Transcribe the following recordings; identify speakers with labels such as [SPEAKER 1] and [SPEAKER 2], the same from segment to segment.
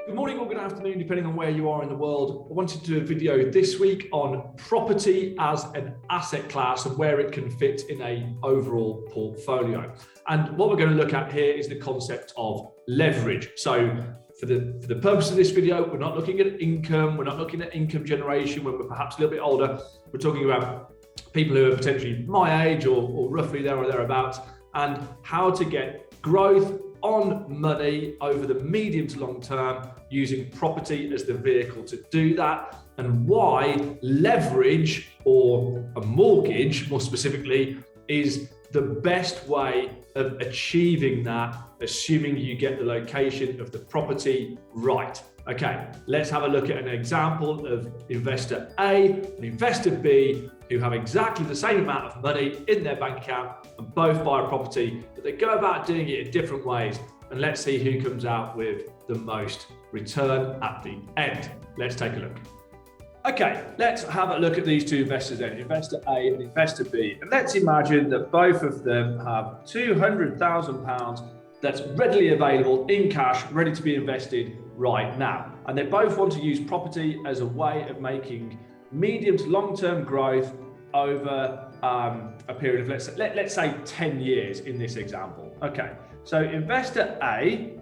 [SPEAKER 1] Good morning or good afternoon, depending on where you are in the world. I wanted to do a video this week on property as an asset class and where it can fit in an overall portfolio. And what we're going to look at here is the concept of leverage. So for the purpose of this video, we're not looking at income, we're not looking at income generation when we're perhaps a little bit older. We're talking about people who are potentially my age or roughly there or thereabouts, and how to get growth on money over the medium to long term using property as the vehicle to do that, and why leverage or a mortgage more specifically is the best way of achieving that, assuming you get the location of the property right. Okay, let's have a look at an example of investor A and investor B who have exactly the same amount of money in their bank account and both buy a property, but they go about doing it in different ways. And let's see who comes out with the most return at the end. Let's take a look. Okay, let's have a look at these two investors then, investor A and investor B. And let's imagine that both of them have £200,000 that's readily available in cash, ready to be invested right now. And they both want to use property as a way of making medium to long-term growth over a period of, let's say 10 years in this example. Okay, so investor A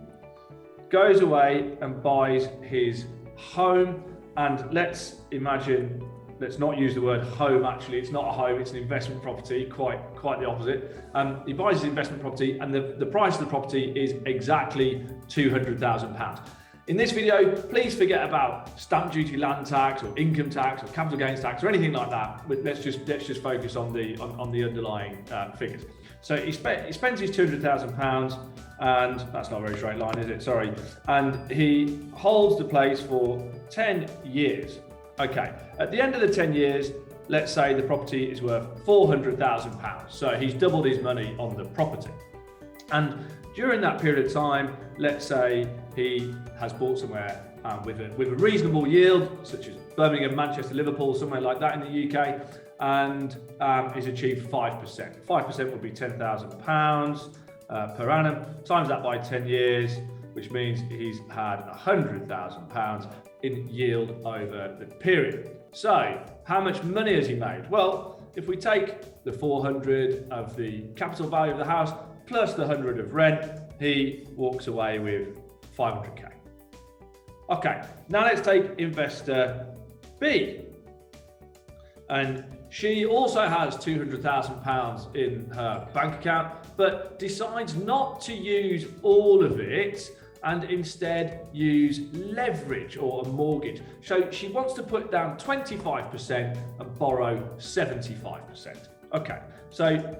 [SPEAKER 1] goes away and buys his home, and let's not use the word home. Actually, it's not a home, it's an investment property, quite the opposite. He buys his investment property and the price of the property is exactly £200,000. In this video, please forget about stamp duty, land tax, or income tax, or capital gains tax, or anything like that. But let's just focus on the underlying figures. So he spends his £200,000, and that's not a very straight line, is it? Sorry. And he holds the place for 10 years. Okay. At the end of the 10 years, let's say the property is worth £400,000. So he's doubled his money on the property. And during that period of time, let's say he has bought somewhere with a reasonable yield, such as Birmingham, Manchester, Liverpool, somewhere like that in the UK, and he's achieved 5%. 5% would be £10,000 per annum. Times that by 10 years, which means he's had £100,000 in yield over the period. So how much money has he made? Well, if we take the 400 of the capital value of the house plus the 100 of rent, he walks away with 500k. Okay, now let's take investor B. And she also has £200,000 in her bank account, but decides not to use all of it and instead use leverage or a mortgage. So she wants to put down 25% and borrow 75%. Okay, so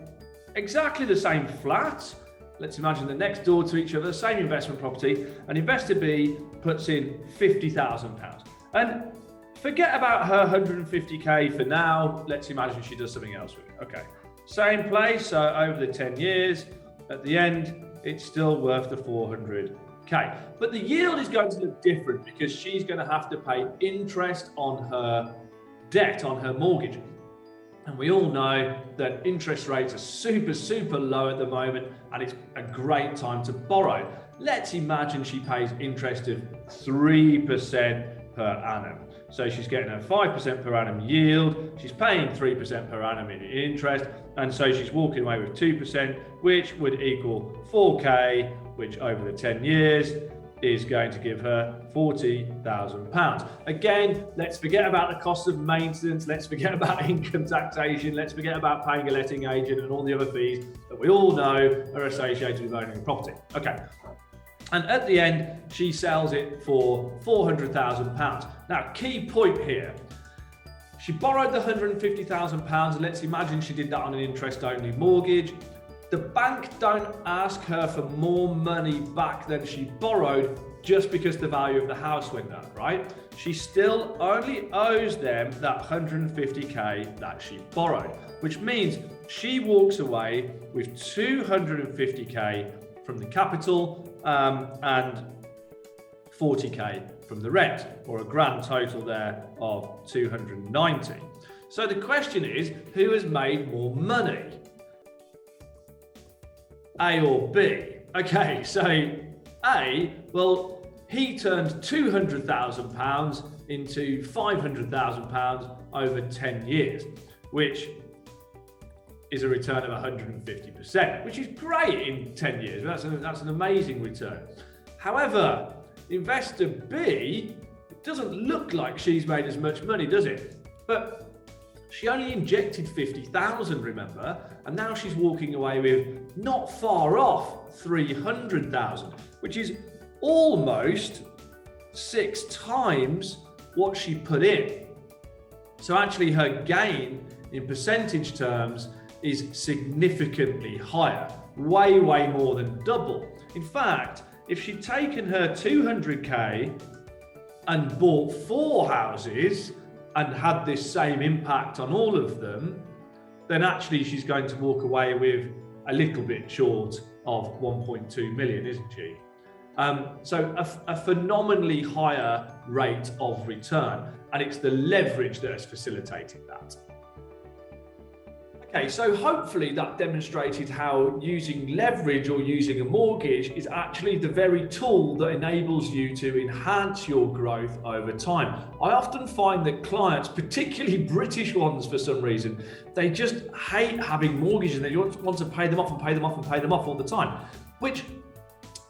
[SPEAKER 1] exactly the same flat. Let's imagine they're next door to each other, same investment property, and investor B puts in £50,000. And forget about her 150k for now. Let's imagine she does something else with it. Okay, same place, so over the 10 years, at the end, it's still worth the 400k. But the yield is going to look different because she's going to have to pay interest on her debt, on her mortgage. And we all know that interest rates are super low at the moment, and it's a great time to borrow. Let's imagine she pays interest of 3% per annum. So she's getting a 5% per annum yield, she's paying 3% per annum in interest, and so she's walking away with 2%, which would equal 4k, which over the 10 years is going to give her £40,000. Again, let's forget about the cost of maintenance, let's forget about income taxation, let's forget about paying a letting agent and all the other fees that we all know are associated with owning a property. Okay. And at the end, she sells it for £400,000. Now, key point here. She borrowed the £150,000, and let's imagine she did that on an interest-only mortgage. The bank don't ask her for more money back than she borrowed just because the value of the house went up, right? She still only owes them that 150k that she borrowed, which means she walks away with 250k from the capital and 40k from the rent, or a grand total there of 290. So the question is, who has made more money? A or B? Okay, so A, well, he turned £200,000 into £500,000 over 10 years, which is a return of 150%, which is great in 10 years. That's an amazing return. However, investor B, it doesn't look like she's made as much money, does it? But she only injected 50,000, remember, and now she's walking away with not far off 300,000, which is almost 6 times what she put in. So actually her gain in percentage terms is significantly higher, way more than double. In fact, if she'd taken her 200k and bought 4 houses and had this same impact on all of them, then actually she's going to walk away with a little bit short of 1.2 million, isn't she? So a phenomenally higher rate of return, and it's the leverage that has facilitated that. Okay, so hopefully that demonstrated how using leverage or using a mortgage is actually the very tool that enables you to enhance your growth over time. I often find that clients, particularly British ones for some reason, they just hate having mortgages and they want to pay them off and pay them off and pay them off all the time, which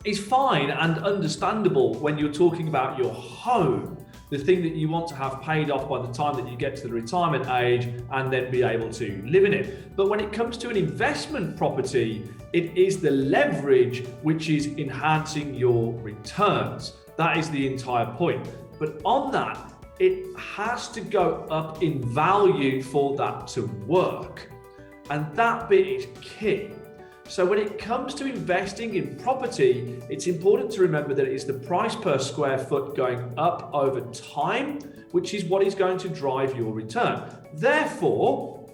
[SPEAKER 1] is fine and understandable when you're talking about your home, the thing that you want to have paid off by the time that you get to the retirement age and then be able to live in it. But when it comes to an investment property, it is the leverage which is enhancing your returns. That is the entire point. But on that, it has to go up in value for that to work. And that bit is key. So when it comes to investing in property, it's important to remember that it is the price per square foot going up over time, which is what is going to drive your return. Therefore,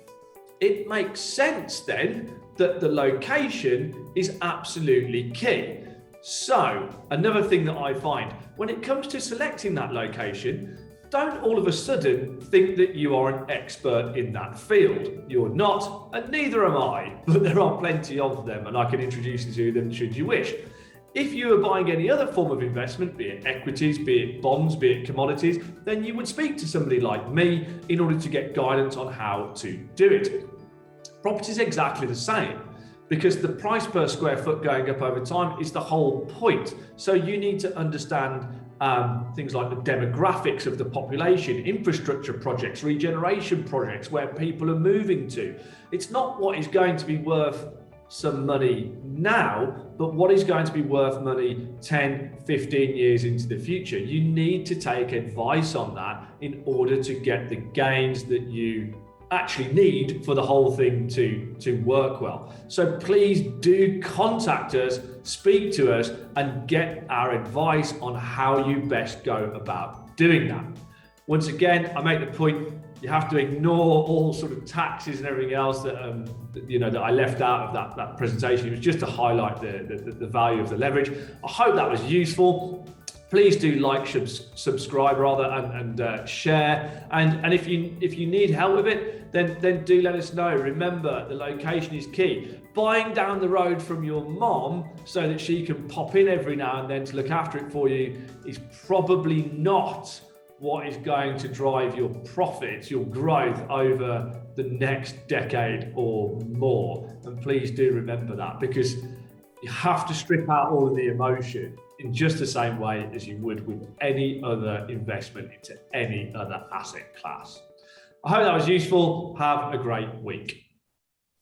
[SPEAKER 1] it makes sense then that the location is absolutely key. So another thing that I find, when it comes to selecting that location, don't all of a sudden think that you are an expert in that field. You're not, and neither am I, but there are plenty of them, and I can introduce you to them should you wish. If you are buying any other form of investment, be it equities, be it bonds, be it commodities, then you would speak to somebody like me in order to get guidance on how to do it. Property is exactly the same, because the price per square foot going up over time is the whole point. So you need to understand things like the demographics of the population, infrastructure projects, regeneration projects, where people are moving to. It's not what is going to be worth some money now, but what is going to be worth money 10, 15 years into the future. You need to take advice on that in order to get the gains that you actually need for the whole thing to work well. So please do contact us, speak to us, and get our advice on how you best go about doing that. Once again, I make the point, you have to ignore all sort of taxes and everything else that that I left out of that presentation. It was just to highlight the value of the leverage. I hope that was useful. Please do like, subscribe rather, and share. And if you need help with it, then do let us know. Remember, the location is key. Buying down the road from your mom so that she can pop in every now and then to look after it for you is probably not what is going to drive your profits, your growth over the next decade or more. And please do remember that, because you have to strip out all of the emotion in just the same way as you would with any other investment into any other asset class. I hope that was useful. Have a great week.